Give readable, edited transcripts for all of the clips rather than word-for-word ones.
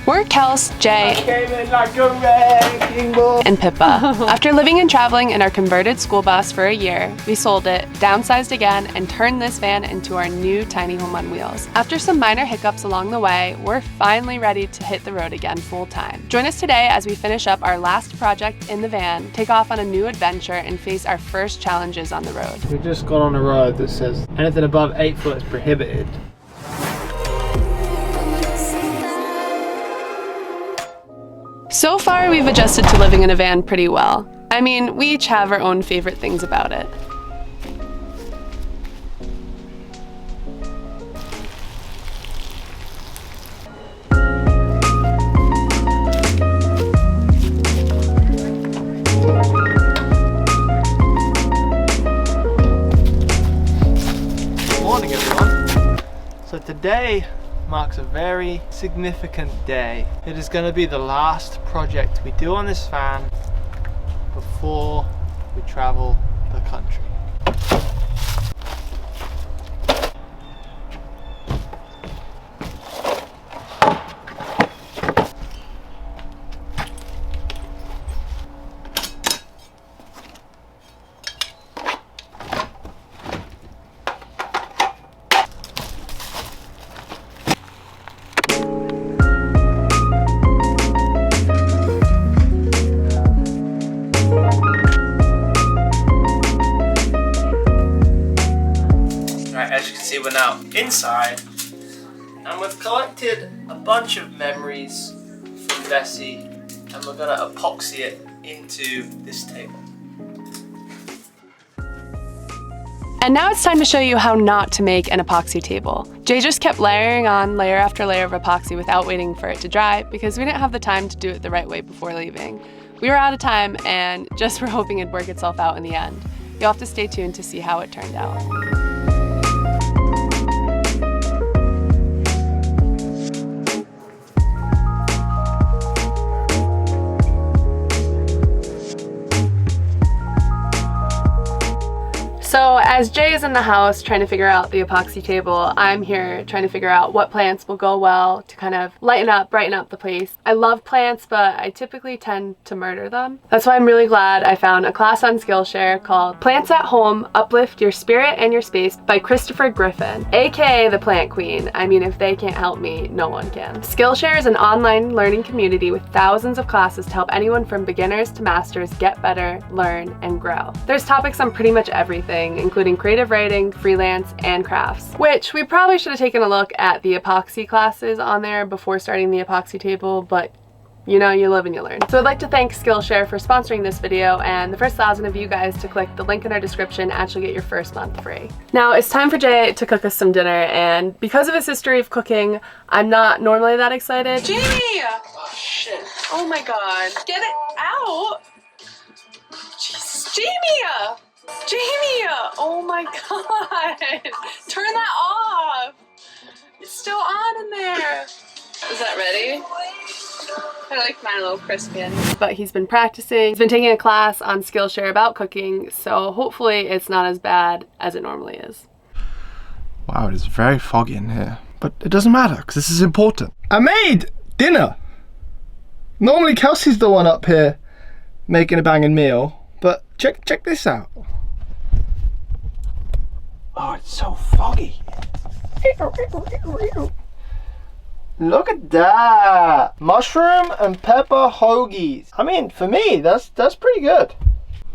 We're Kels, Jay, came in like a wrecking ball. and Pippa. After living and traveling in our converted school bus for a year, we sold it, downsized again, and turned this van into our new tiny home on wheels. After some minor hiccups along the way, we're finally ready to hit the road again full time. Join us today as we finish up our last project in the van, take off on a new adventure, and face our first challenges on the road. We just got on a road that says anything above 8 foot is prohibited. So far, we've adjusted to living in a van pretty well. I mean, we each have our own favorite things about it. Good morning, everyone. So today marks a very significant day. It is going to be the last project we do on this van before we travel the country. As you can see, we're now inside, and we've collected a bunch of memories from Bessie, and we're going to epoxy it into this table. And now it's time to show you how not to make an epoxy table. Jay just kept layering on layer after layer of epoxy without waiting for it to dry because we didn't have the time to do it the right way before leaving. We were out of time and just were hoping it'd work itself out in the end. You'll have to stay tuned to see how it turned out. So as Jay is in the house trying to figure out the epoxy table, I'm here trying to figure out what plants will go well to kind of lighten up, brighten up the place. I love plants, but I typically tend to murder them. That's why I'm really glad I found a class on Skillshare called Plants at Home, Uplift Your Spirit and Your Space by Christopher Griffin, aka the Plant Queen. I mean, if they can't help me, no one can. Skillshare is an online learning community with thousands of classes to help anyone from beginners to masters get better, learn, and grow. There's topics on pretty much everything, including creative writing, freelance, and crafts, which we probably should have taken a look at the epoxy classes on there before starting the epoxy table, but you know, you live and you learn. So I'd like to thank Skillshare for sponsoring this video, and the first 1,000 of you guys to click the link in our description actually get your first month free. Now it's time for Jay to cook us some dinner, and because of his history of cooking, I'm not normally that excited. Jamie! Oh shit. Oh my god. Get it out! Jesus, Jamie! Jamie! Oh my god! Turn that off! It's still on in there! Is that ready? I like mine a little crispy. But he's been practicing. He's been taking a class on Skillshare about cooking, so hopefully it's not as bad as it normally is. Wow, it is very foggy in here. But it doesn't matter, because this is important. I made dinner! Normally Kelsey's the one up here making a banging meal, but check this out. Oh, it's so foggy. Look at that. Mushroom and pepper hoagies. I mean, for me, that's pretty good.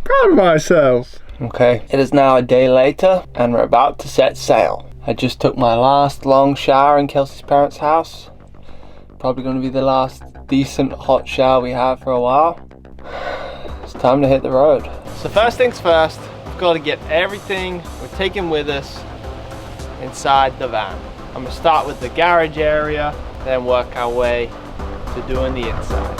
Proud of myself. Okay, it is now a day later, and we're about to set sail. I just took my last long shower in Kelsey's parents' house. Probably going to be the last decent hot shower we have for a while. It's time to hit the road. So first things first, we've got to get everything we're taking with us inside the van. I'm gonna start with the garage area, then work our way to doing the inside.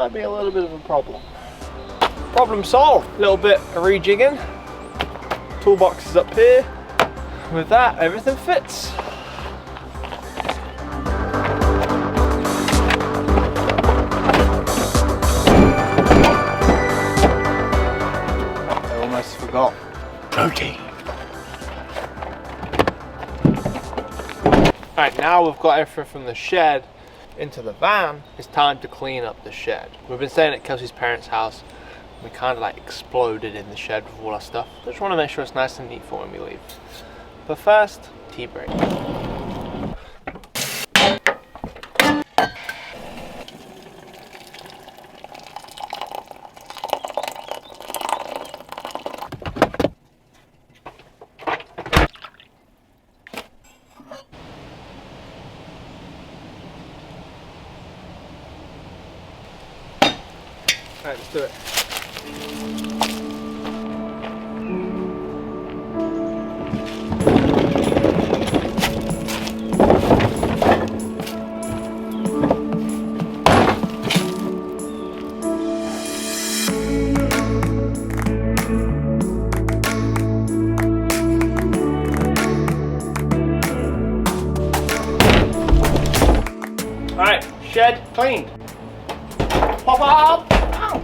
might be a little bit of a problem. Problem solved. A little bit of rejigging. Toolbox is up here. With that, everything fits. I almost forgot. Protein. Alright, now we've got everything from the shed into the van. It's time to clean up the shed. We've been staying at Kelsey's parents' house. We kind of like exploded in the shed with all our stuff. I just want to make sure it's nice and neat for when we leave. But first, tea break. Alright, let's do it. Alright, shed cleaned. Pop up! Ow!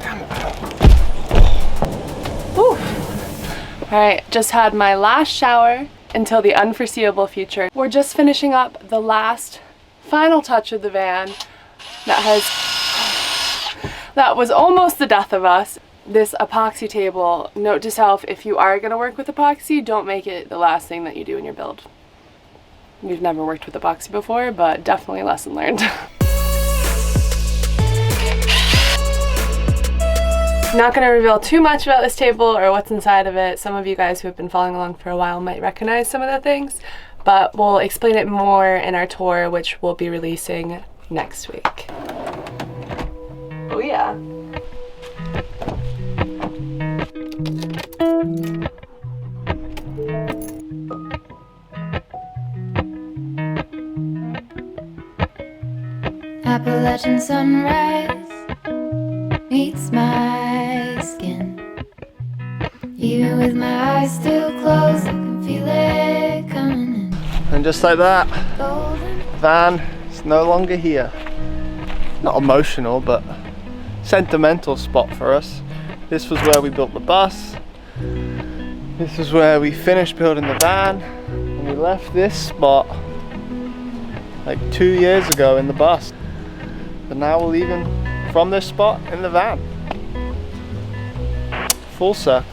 Damn it. Alright, just had my last shower until the unforeseeable future. We're just finishing up the last final touch of the van that was almost the death of us. This epoxy table, note to self, if you are going to work with epoxy, don't make it the last thing that you do in your build. We've never worked with epoxy before, but definitely lesson learned. Not going to reveal too much about this table or what's inside of it. Some of you guys who have been following along for a while might recognize some of the things, but we'll explain it more in our tour, which we'll be releasing next week. Oh yeah. Appalachian sunrise meets my skin. Even with my eyes still closed, I can feel it coming in. And just like that, Golden. van is no longer here. Not emotional, but sentimental spot for us. This was where we built the bus. This is where we finished building the van. And we left this spot like 2 years ago in the bus. But now we're leaving from this spot in the van. Full circle.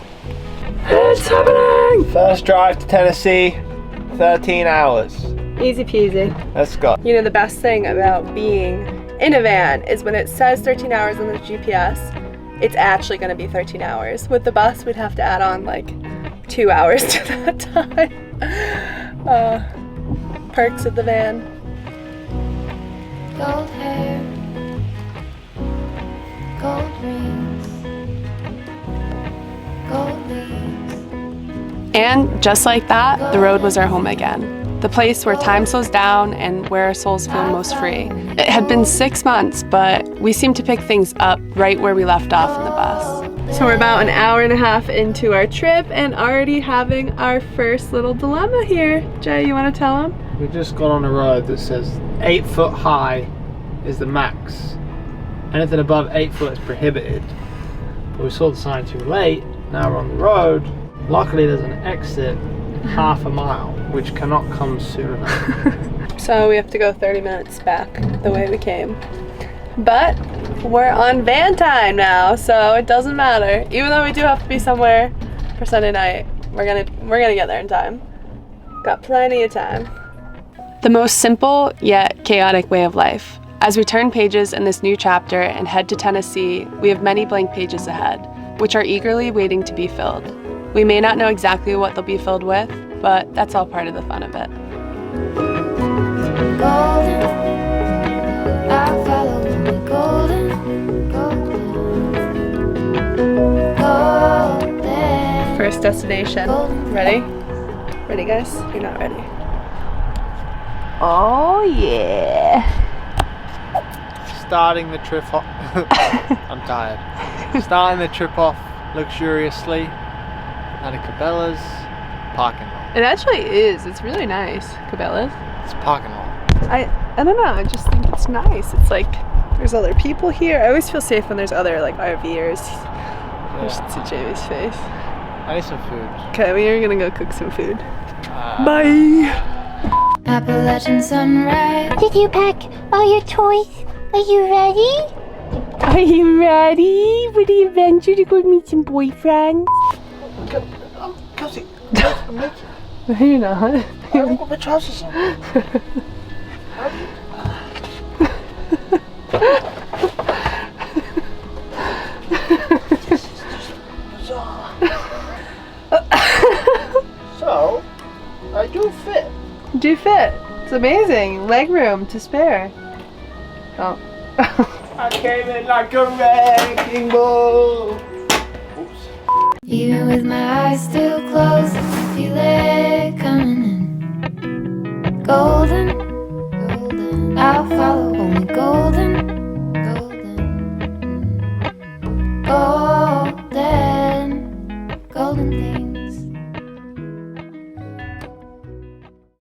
It's happening! First drive to Tennessee, 13 hours. Easy peasy. Let's go. You know, the best thing about being in a van is when it says 13 hours on the GPS, it's actually going to be 13 hours. With the bus, we'd have to add on like 2 hours to that time. Perks of the van. Gold hair, gold rings, gold leaves. And just like that, the road was our home again. The place where time slows down and where our souls feel most free. It had been 6 months, but we seemed to pick things up right where we left off in the bus. So we're about an hour and a half into our trip and already having our first little dilemma here. Jay, you want to tell them? We just got on a road that says 8 foot high is the max. Anything above 8 foot is prohibited. But we saw the sign too late. Now we're on the road. Luckily there's an exit half a mile, which cannot come soon enough. So we have to go 30 minutes back the way we came. But we're on van time now, so it doesn't matter. Even though we do have to be somewhere for Sunday night, we're gonna get there in time. Got plenty of time. The most simple yet chaotic way of life. As we turn pages in this new chapter and head to Tennessee, we have many blank pages ahead, which are eagerly waiting to be filled. We may not know exactly what they'll be filled with, but that's all part of the fun of it. Golden, I follow the golden, golden, golden. First destination. Ready? Ready, guys? You're not ready. Oh yeah. starting the trip off. I'm tired. Starting the trip off luxuriously at a Cabela's parking lot. It actually is. It's really nice, Cabela's. It's a parking lot. I don't know. I just think it's nice. It's like there's other people here. I always feel safe when there's other like RVers. I should see Jamie's face. I need some food. Okay, we are gonna go cook some food. Bye. Appalachian sunrise. Did you pack all your toys? Are you ready? Are you ready for the adventure to go meet some boyfriends? Kelsey, I'm making. No, you're not. I haven't got my trousers on. So, I do fit. Do fit. It's amazing. Leg room to spare. Oh. I came in like a wrecking ball. Oops. Even with my eyes still closed, I can feel it coming in. Golden, golden, I'll follow only golden.